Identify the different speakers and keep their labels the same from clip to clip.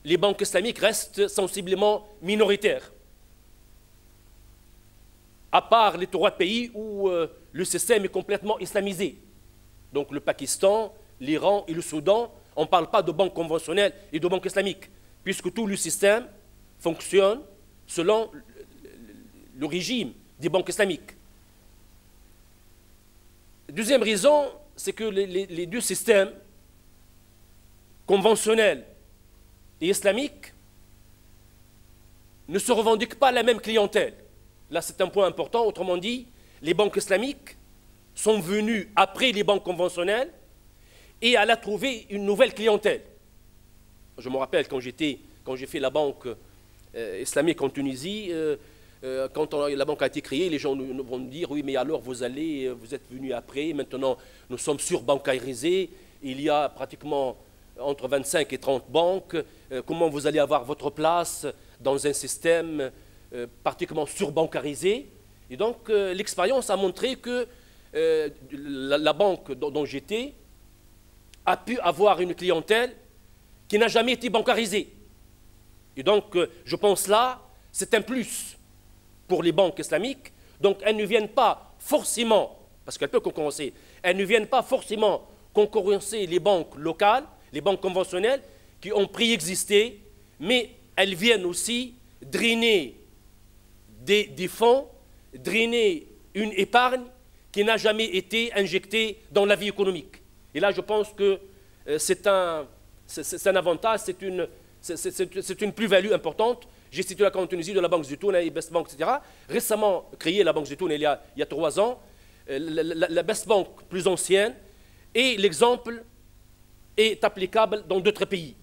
Speaker 1: les banques islamiques restent sensiblement minoritaires, à part les trois pays où le système est complètement islamisé. Donc le Pakistan, l'Iran et le Soudan, on ne parle pas de banques conventionnelles et de banques islamiques, puisque tout le système fonctionne selon le régime des banques islamiques. Deuxième raison, c'est que les deux systèmes, conventionnels et islamiques, ne se revendiquent pas la même clientèle. Là, c'est un point important. Autrement dit, les banques islamiques sont venues après les banques conventionnelles et elle a trouvé une nouvelle clientèle. Je me rappelle quand j'ai fait la banque islamique en Tunisie, quand la banque a été créée, les gens nous vont nous dire « Oui, mais alors vous êtes venus après, maintenant nous sommes surbancarisés, il y a pratiquement entre 25 et 30 banques, comment vous allez avoir votre place dans un système pratiquement surbancarisé ?» Et donc l'expérience a montré que la banque dont j'étais a pu avoir une clientèle qui n'a jamais été bancarisée. Et donc je pense là, c'est un plus pour les banques islamiques. Donc elles ne viennent pas forcément, parce qu'elles peuvent concurrencer, elles ne viennent pas forcément concurrencer les banques locales, les banques conventionnelles qui ont préexisté, mais elles viennent aussi drainer des fonds, drainer une épargne qui n'a jamais été injectée dans la vie économique. Et là, je pense que c'est un avantage, c'est une plus-value importante. J'ai cité la en Tunisie de la Banque Zitoun et Best Bank, etc. Récemment créée la Banque Zitoun il y a 3 ans, la Best Bank plus ancienne, et l'exemple est applicable dans d'autres pays.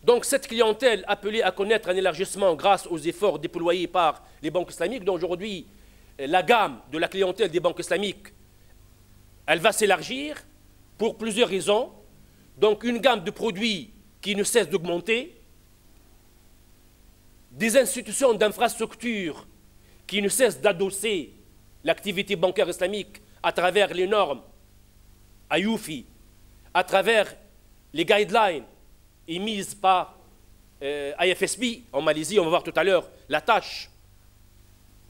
Speaker 1: Donc cette clientèle appelée à connaître un élargissement grâce aux efforts déployés par les banques islamiques, dont aujourd'hui la gamme de la clientèle des banques islamiques, elle va s'élargir pour plusieurs raisons. Donc une gamme de produits qui ne cesse d'augmenter, des institutions d'infrastructure qui ne cessent d'adosser l'activité bancaire islamique à travers les normes AYOUFI, à travers les guidelines émises par IFSB en Malaisie. On va voir tout à l'heure la tâche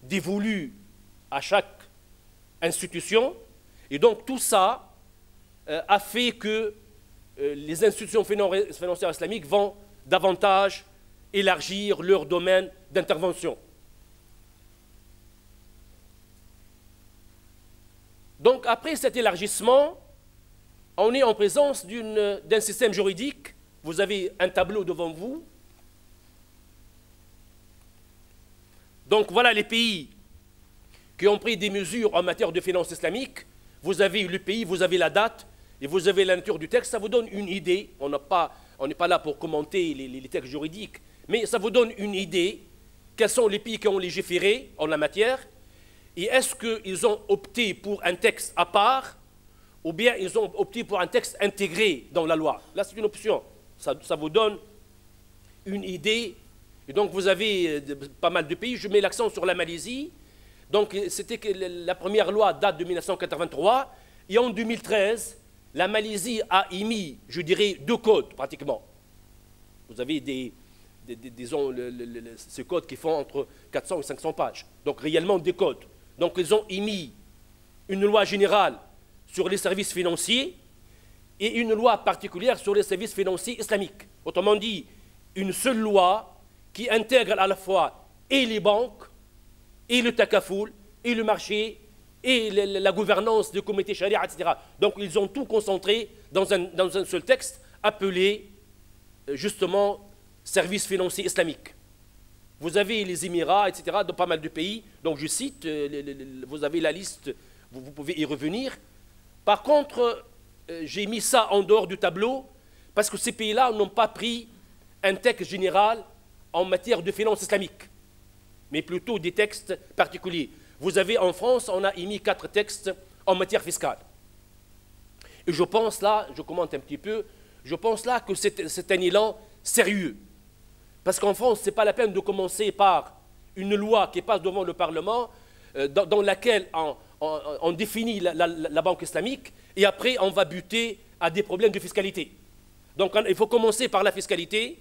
Speaker 1: dévolue à chaque institution. Et donc tout ça a fait que les institutions financières islamiques vont davantage élargir leur domaine d'intervention. Donc après cet élargissement, on est en présence d'un système juridique. Vous avez un tableau devant vous. Donc voilà les pays qui ont pris des mesures en matière de finances islamiques. Vous avez le pays, vous avez la date, et vous avez la nature du texte. Ça vous donne une idée. On n'est pas là pour commenter les textes juridiques, mais ça vous donne une idée. Quels sont les pays qui ont légiféré en la matière? Et est-ce qu'ils ont opté pour un texte à part, ou bien ils ont opté pour un texte intégré dans la loi? Là, c'est une option. Ça vous donne une idée. Et donc, vous avez pas mal de pays. Je mets l'accent sur la Malaisie. Donc, c'était que la première loi date de 1983. Et en 2013, la Malaisie a émis, je dirais, 2 codes, pratiquement. Vous avez disons, ces codes qui font entre 400 et 500 pages. Donc, réellement, des codes. Donc, ils ont émis une loi générale sur les services financiers et une loi particulière sur les services financiers islamiques. Autrement dit, une seule loi qui intègre à la fois et les banques, et le takafoul, et le marché, et la gouvernance du comité charia, etc. Donc ils ont tout concentré dans un seul texte appelé justement services financiers islamiques. Vous avez les Émirats, etc., dans pas mal de pays. Donc je cite, vous avez la liste, vous pouvez y revenir. Par contre, j'ai mis ça en dehors du tableau parce que ces pays-là n'ont pas pris un texte général en matière de finances islamiques, mais plutôt des textes particuliers. Vous avez en France, on a émis 4 textes en matière fiscale. Et je pense là, je commente un petit peu, je pense là que c'est un élan sérieux. Parce qu'en France, ce n'est pas la peine de commencer par une loi qui passe devant le Parlement, dans laquelle on définit la banque islamique, et après on va buter à des problèmes de fiscalité. Donc il faut commencer par la fiscalité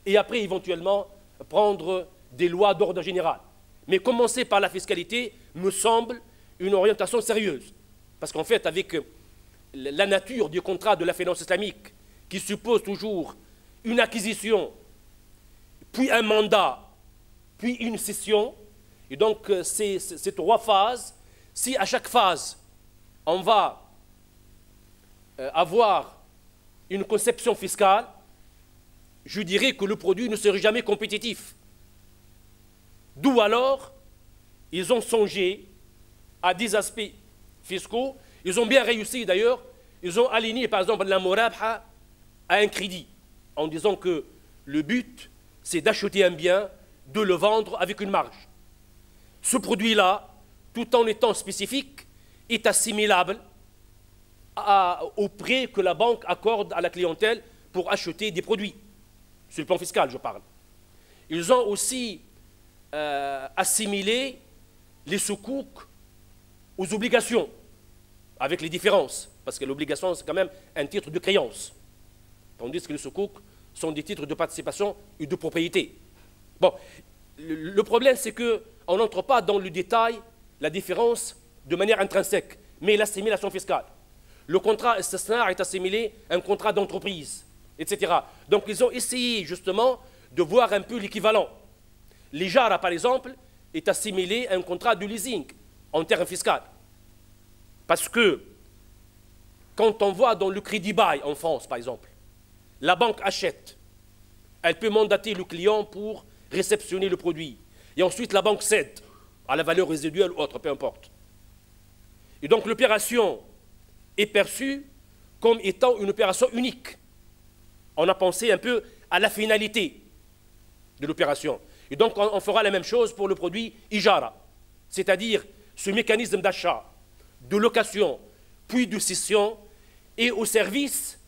Speaker 1: et après éventuellement prendre des lois d'ordre général. Mais commencer par la fiscalité me semble une orientation sérieuse. Parce qu'en fait, avec la nature du contrat de la finance islamique, qui suppose toujours une acquisition, puis un mandat, puis une cession, et donc ces trois phases, si à chaque phase, on va avoir une conception fiscale, je dirais que le produit ne serait jamais compétitif. D'où alors, ils ont songé à des aspects fiscaux. Ils ont bien réussi d'ailleurs. Ils ont aligné par exemple la morabha à un crédit, en disant que le but, c'est d'acheter un bien, de le vendre avec une marge. Ce produit-là, tout en étant spécifique, est assimilable au prêt que la banque accorde à la clientèle pour acheter des produits. Sur le plan fiscal, je parle. Ils ont aussi assimilé les soukouks aux obligations, avec les différences, parce que l'obligation, c'est quand même un titre de créance, tandis que les soukouks sont des titres de participation et de propriété. Bon, le problème, c'est qu'on n'entre pas dans le détail, la différence de manière intrinsèque, mais l'assimilation fiscale. Le contrat istisnar est assimilé à un contrat d'entreprise, etc. Donc, ils ont essayé, justement, de voir un peu l'équivalent. L'ijara, par exemple, est assimilé à un contrat de leasing en termes fiscaux. Parce que quand on voit dans le crédit bail en France, par exemple, la banque achète, elle peut mandater le client pour réceptionner le produit. Et ensuite, la banque cède à la valeur résiduelle ou autre, peu importe. Et donc, l'opération est perçue comme étant une opération unique. On a pensé un peu à la finalité de l'opération. Et donc, on fera la même chose pour le produit Ijara, c'est-à-dire ce mécanisme d'achat, de location, puis de cession, et au service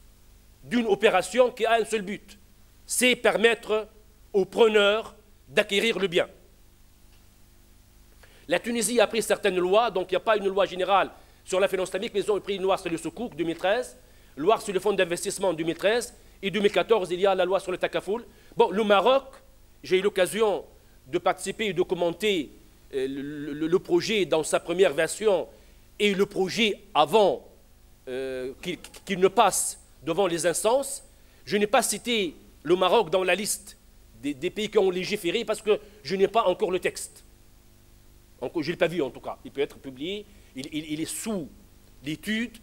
Speaker 1: d'une opération qui a un seul but, c'est permettre aux preneurs d'acquérir le bien. La Tunisie a pris certaines lois, donc il n'y a pas une loi générale sur la finance islamique, mais ils ont pris une loi sur le soukouk 2013, loi sur le fonds d'investissement 2013, et 2014, il y a la loi sur le takafoul. Bon, le Maroc, j'ai eu l'occasion de participer et de commenter le projet dans sa première version et le projet avant qu'il ne passe devant les instances. Je n'ai pas cité le Maroc dans la liste des pays qui ont légiféré parce que je n'ai pas encore le texte. Je ne l'ai pas vu en tout cas. Il peut être publié, il est sous l'étude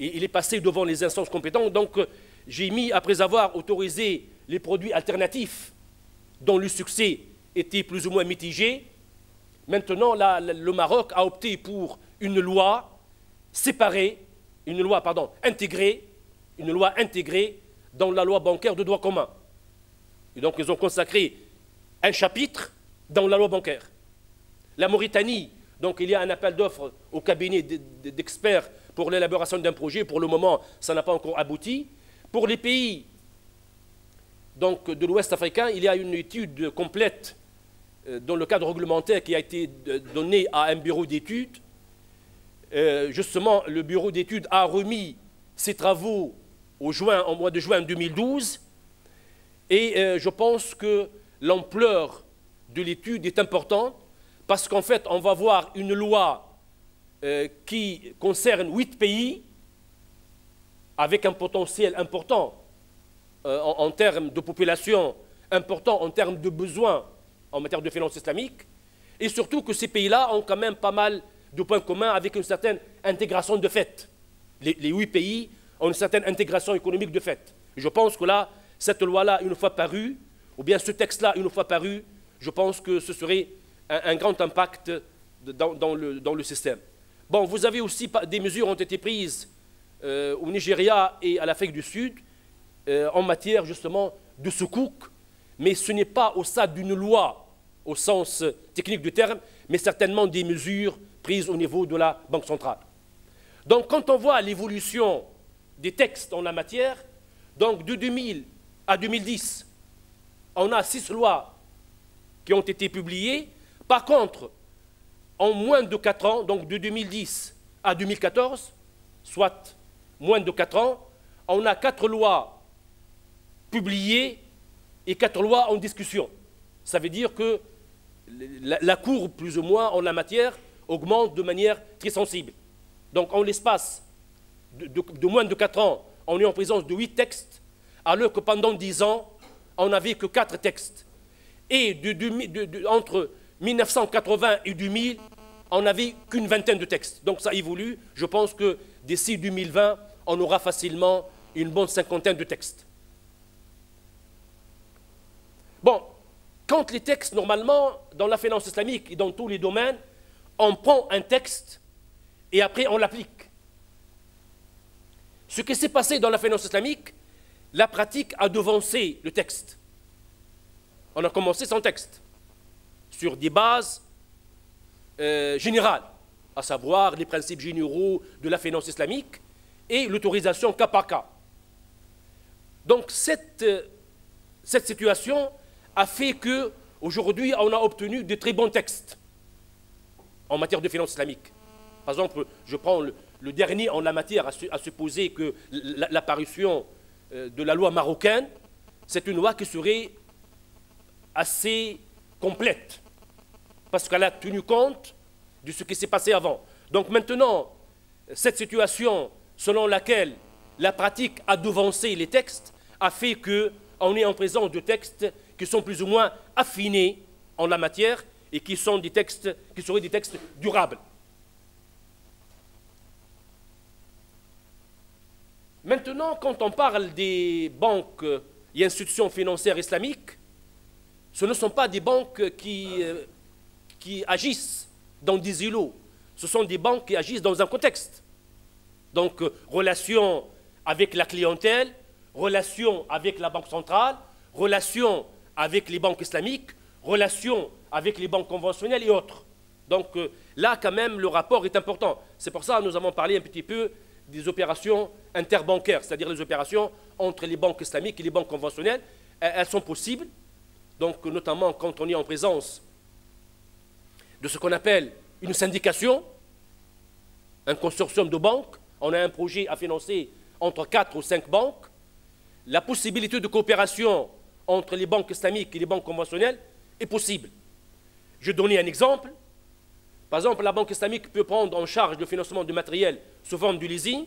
Speaker 1: et il est passé devant les instances compétentes. Donc j'ai mis, après avoir autorisé les produits alternatifs dont le succès était plus ou moins mitigé, maintenant le Maroc a opté pour une loi séparée, intégrée dans la loi bancaire de droit commun. Et donc ils ont consacré un chapitre dans la loi bancaire. La Mauritanie, donc il y a un appel d'offres au cabinet d'experts pour l'élaboration d'un projet. Pour le moment, ça n'a pas encore abouti. Pour les pays donc, de l'Ouest africain, il y a une étude complète dans le cadre réglementaire qui a été donné à un bureau d'études. Justement, le bureau d'études a remis ses travaux au mois de juin 2012 et je pense que l'ampleur de l'étude est importante parce qu'en fait, on va voir une loi qui concerne 8 pays avec un potentiel important en termes de population, important en termes de besoins en matière de finances islamiques, et surtout que ces pays-là ont quand même pas mal de points communs avec une certaine intégration de fait. Les 8 pays ont une certaine intégration économique de fait. Et je pense que là, cette loi-là, une fois parue, ou bien ce texte-là, une fois paru, je pense que ce serait un grand impact dans le système. Bon, vous avez aussi des mesures ont été prises au Nigeria et à l'Afrique du Sud en matière justement de soukouk, mais ce n'est pas au stade d'une loi au sens technique du terme, mais certainement des mesures prises au niveau de la Banque centrale. Donc quand on voit l'évolution des textes en la matière, donc de 2000 à 2010, on a 6 lois qui ont été publiées. Par contre, en moins de 4 ans, donc de 2010 à 2014, soit moins de 4 ans, on a 4 lois publiées et 4 lois en discussion. Ça veut dire que la courbe, plus ou moins, en la matière, augmente de manière très sensible. Donc, en l'espace de moins de 4 ans, on est en présence de 8 textes, alors que pendant 10 ans, on n'avait que 4 textes. Et entre 1980 et 2000, on n'avait qu'une vingtaine de textes. Donc ça évolue. Je pense que d'ici 2020, on aura facilement une bonne cinquantaine de textes. Bon, quand les textes, normalement, dans la finance islamique et dans tous les domaines, on prend un texte et après on l'applique. Ce qui s'est passé dans la finance islamique, la pratique a devancé le texte. On a commencé sans texte, sur des bases générales, à savoir les principes généraux de la finance islamique et l'autorisation cas par cas. Donc cette situation a fait qu'aujourd'hui, on a obtenu de très bons textes en matière de finance islamique. Par exemple, je prends le dernier en la matière, à supposer que l'apparition de la loi marocaine, c'est une loi qui serait assez complète, parce qu'elle a tenu compte de ce qui s'est passé avant. Donc maintenant, cette situation selon laquelle la pratique a devancé les textes a fait qu'on est en présence de textes qui sont plus ou moins affinés en la matière et qui sont des textes qui seraient des textes durables. Maintenant, quand on parle des banques et institutions financières islamiques, ce ne sont pas des banques qui agissent dans des îlots. Ce sont des banques qui agissent dans un contexte. Donc, relation avec la clientèle, relation avec la banque centrale, relation avec les banques islamiques, relation avec les banques conventionnelles et autres. Donc, là, quand même, le rapport est important. C'est pour ça que nous avons parlé un petit peu des opérations interbancaires, c'est-à-dire les opérations entre les banques islamiques et les banques conventionnelles. Elles sont possibles, donc notamment quand on est en présence de ce qu'on appelle une syndication, un consortium de banques. On a un projet à financer entre 4 ou 5 banques. La possibilité de coopération entre les banques islamiques et les banques conventionnelles est possible. Je vais donner un exemple. Par exemple, la banque islamique peut prendre en charge le financement du matériel sous forme du leasing.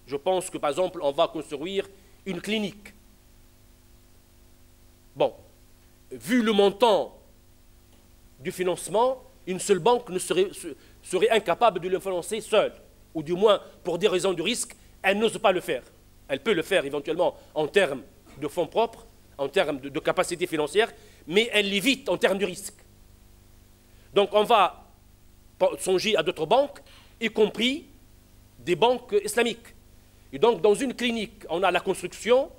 Speaker 1: Je pense que, par exemple, on va construire une clinique. Bon, vu le montant du financement, une seule banque serait incapable de le financer seule, ou du moins, pour des raisons de risque, elle n'ose pas le faire. Elle peut le faire éventuellement en termes de fonds propres, en termes de capacité financière, mais elle l'évite en termes de risque. Donc on va songer à d'autres banques, y compris des banques islamiques. Et donc dans une clinique, on a la construction,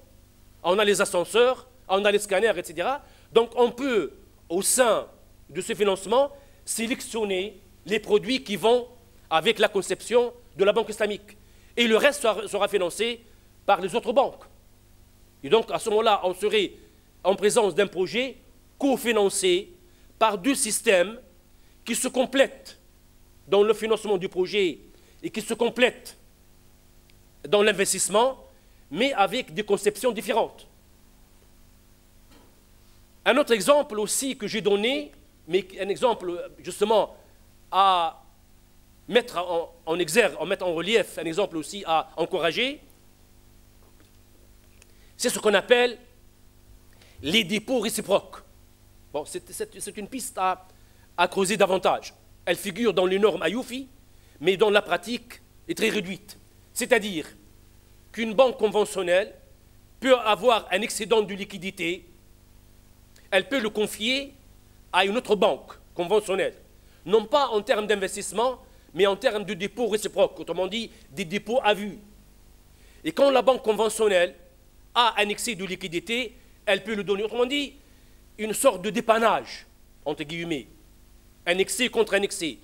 Speaker 1: on a les ascenseurs, on a les scanners, etc. Donc on peut, au sein de ce financement, sélectionner les produits qui vont avec la conception de la banque islamique. Et le reste sera financé par les autres banques. Et donc à ce moment-là, on serait en présence d'un projet cofinancé par 2 systèmes qui se complètent dans le financement du projet et qui se complètent dans l'investissement, mais avec des conceptions différentes. Un autre exemple aussi que j'ai donné, mais un exemple justement à mettre en exergue, à mettre en relief, un exemple aussi à encourager, c'est ce qu'on appelle les dépôts réciproques. Bon, c'est une piste à creuser davantage. Elle figure dans les normes Ayoufi, mais dont la pratique est très réduite. C'est-à-dire qu'une banque conventionnelle peut avoir un excédent de liquidité, elle peut le confier à une autre banque conventionnelle, non pas en termes d'investissement, mais en termes de dépôts réciproques, autrement dit des dépôts à vue. Et quand la banque conventionnelle a un excès de liquidité, elle peut le donner, autrement dit, une sorte de dépannage, entre guillemets, un excès contre un excès,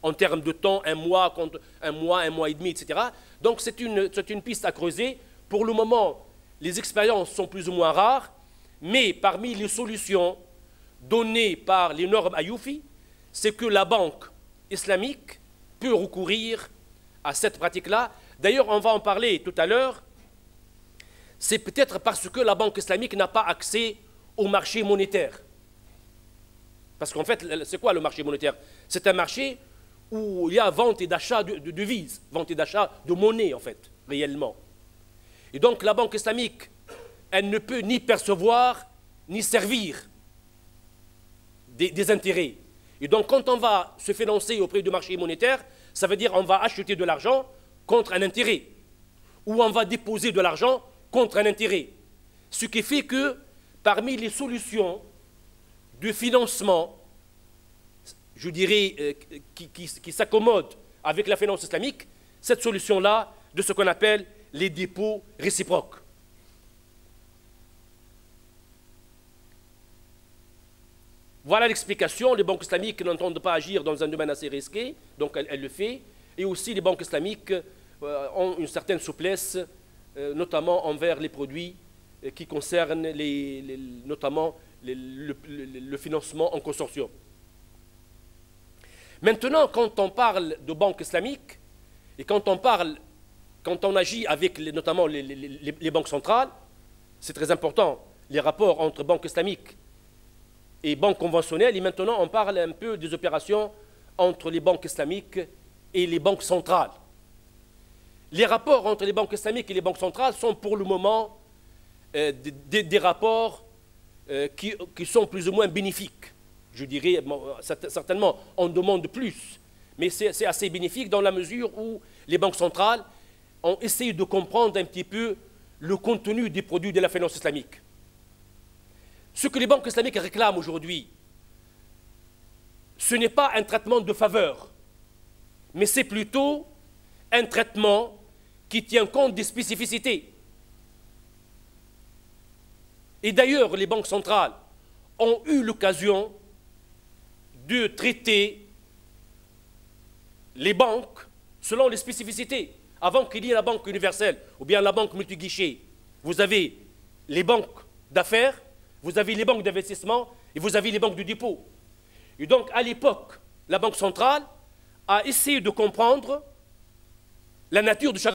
Speaker 1: en termes de temps, un mois contre un mois et demi, etc. Donc c'est une piste à creuser. Pour le moment, les expériences sont plus ou moins rares, mais parmi les solutions données par les normes Ayoufi, c'est que la banque islamique peut recourir à cette pratique-là. D'ailleurs, on va en parler tout à l'heure. c'est peut-être parce que la banque islamique n'a pas accès au marché monétaire. Parce qu'en fait, c'est quoi le marché monétaire? C'est un marché où il y a vente et d'achat de devises, vente et d'achat de monnaie, en fait, réellement. Et donc, la banque islamique, elle ne peut ni percevoir, ni servir des intérêts. Et donc, quand on va se financer auprès du marché monétaire, ça veut dire qu'on va acheter de l'argent contre un intérêt, ou on va déposer de l'argent contre un intérêt. Ce qui fait que, parmi les solutions de financement, je dirais, qui s'accommodent avec la finance islamique, cette solution-là, de ce qu'on appelle les dépôts réciproques. Voilà l'explication. Les banques islamiques n'entendent pas agir dans un domaine assez risqué, donc elles le font. Et aussi, les banques islamiques ont une certaine souplesse, notamment envers les produits qui concernent notamment le financement en consortium. Maintenant, quand on parle de banque islamique, et quand on agit avec notamment les banques centrales, c'est très important, les rapports entre banques islamiques et banques conventionnelles, et maintenant on parle un peu des opérations entre les banques islamiques et les banques centrales. Les rapports entre les banques islamiques et les banques centrales sont pour le moment des rapports qui sont plus ou moins bénéfiques. Je dirais, bon, certainement, on demande plus, mais c'est assez bénéfique dans la mesure où les banques centrales ont essayé de comprendre un petit peu le contenu des produits de la finance islamique. Ce que les banques islamiques réclament aujourd'hui, ce n'est pas un traitement de faveur, mais c'est plutôt un traitement qui tient compte des spécificités. Et d'ailleurs, les banques centrales ont eu l'occasion de traiter les banques selon les spécificités. Avant qu'il y ait la banque universelle ou bien la banque multiguichet, vous avez les banques d'affaires, vous avez les banques d'investissement et vous avez les banques de dépôt. Et donc, à l'époque, la Banque centrale a essayé de comprendre la nature de chaque